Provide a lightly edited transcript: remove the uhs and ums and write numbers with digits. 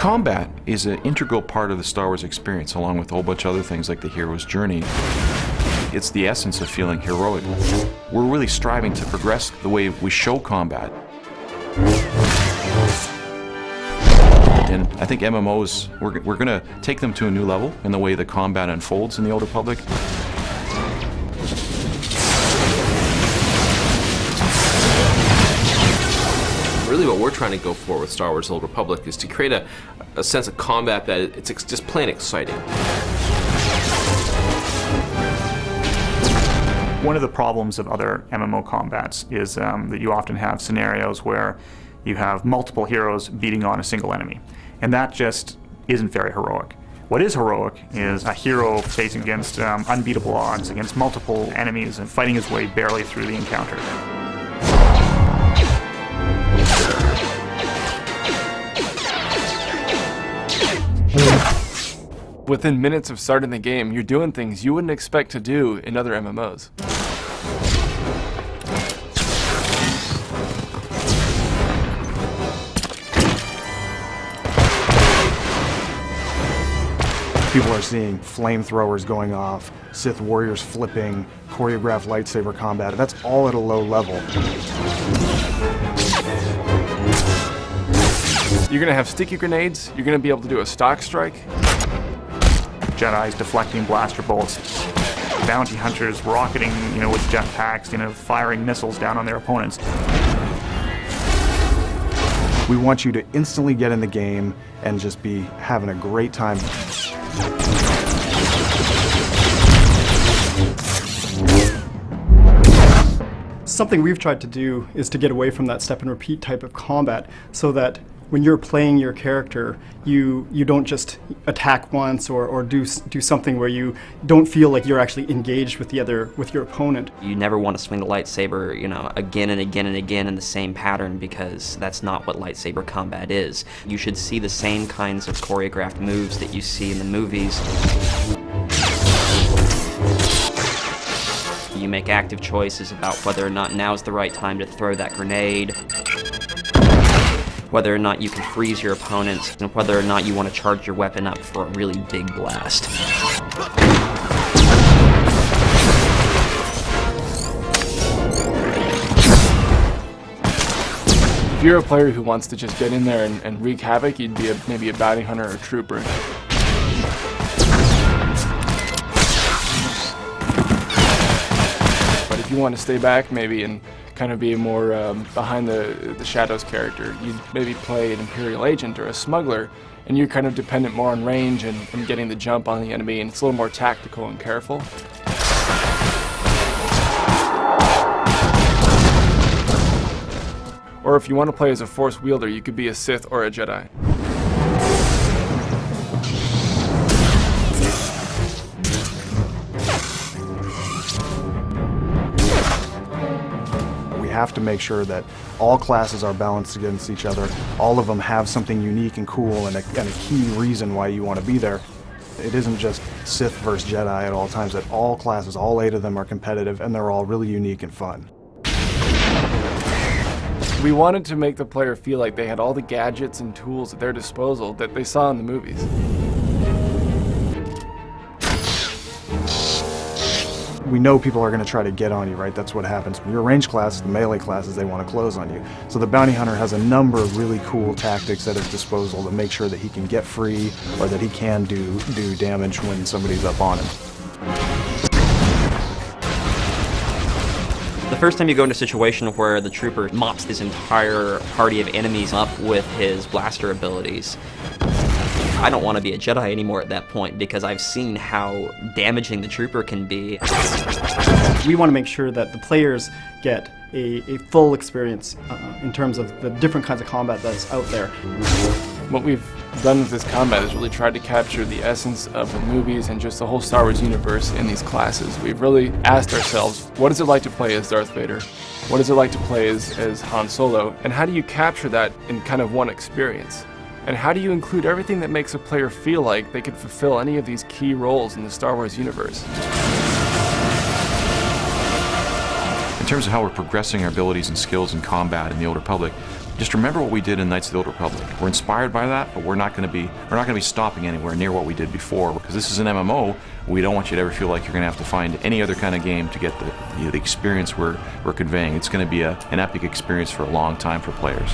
Combat is an integral part of the Star Wars experience, along with a whole bunch of other things like the hero's journey. It's the essence of feeling heroic. We're really striving to progress the way we show combat. And I think MMOs, we're going to take them to a new level in the way the combat unfolds in the Old Republic. Really what we're trying to go for with Star Wars Old Republic is to create a sense of combat that it's just plain exciting. One of the problems of other MMO combats is that you often have scenarios where you have multiple heroes beating on a single enemy. And that just isn't very heroic. What is heroic is a hero facing against unbeatable odds, against multiple enemies, and fighting his way barely through the encounter. Within minutes of starting the game, you're doing things you wouldn't expect to do in other MMOs. People are seeing flamethrowers going off, Sith warriors flipping, choreographed lightsaber combat. That's all at a low level. You're gonna have sticky grenades, you're gonna be able to do a stock strike. Jedi's deflecting blaster bolts, bounty hunters rocketing, with jetpacks, firing missiles down on their opponents. We want you to instantly get in the game and just be having a great time. Something we've tried to do is to get away from that step and repeat type of combat so that when you're playing your character, you don't just attack once or do something where you don't feel like you're actually engaged with your opponent. You never want to swing the lightsaber, again and again and again in the same pattern, because that's not what lightsaber combat is. You should see the same kinds of choreographed moves that you see in the movies. You make active choices about whether or not now's the right time to throw that grenade, whether or not you can freeze your opponent, and whether or not you want to charge your weapon up for a really big blast. If you're a player who wants to just get in there and wreak havoc, you'd be maybe a bounty hunter or a trooper. But if you want to stay back maybe and kind of be more behind the shadows character, you'd maybe play an Imperial agent or a smuggler, and you're kind of dependent more on range and getting the jump on the enemy, and it's a little more tactical and careful. Or if you want to play as a Force wielder, you could be a Sith or a Jedi. We have to make sure that all classes are balanced against each other. All of them have something unique and cool and a key reason why you want to be there. It isn't just Sith versus Jedi at all times. That all classes, all 8 of them are competitive, and they're all really unique and fun. We wanted to make the player feel like they had all the gadgets and tools at their disposal that they saw in the movies. We know people are going to try to get on you, right? That's what happens. When you're ranged classes, the melee classes, they want to close on you. So the bounty hunter has a number of really cool tactics at his disposal to make sure that he can get free or that he can do damage when somebody's up on him. The first time you go into a situation where the trooper mops his entire party of enemies up with his blaster abilities, I don't want to be a Jedi anymore at that point, because I've seen how damaging the trooper can be. We want to make sure that the players get a full experience in terms of the different kinds of combat that's out there. What we've done with this combat is really tried to capture the essence of the movies and just the whole Star Wars universe in these classes. We've really asked ourselves, what is it like to play as Darth Vader? What is it like to play as Han Solo? And how do you capture that in kind of one experience? And how do you include everything that makes a player feel like they could fulfill any of these key roles in the Star Wars universe? In terms of how we're progressing our abilities and skills in combat in the Old Republic, just remember what we did in Knights of the Old Republic. We're inspired by that, but we're not going to be stopping anywhere near what we did before, because this is an MMO. We don't want you to ever feel like you're going to have to find any other kind of game to get the experience we're conveying. It's going to be an epic experience for a long time for players.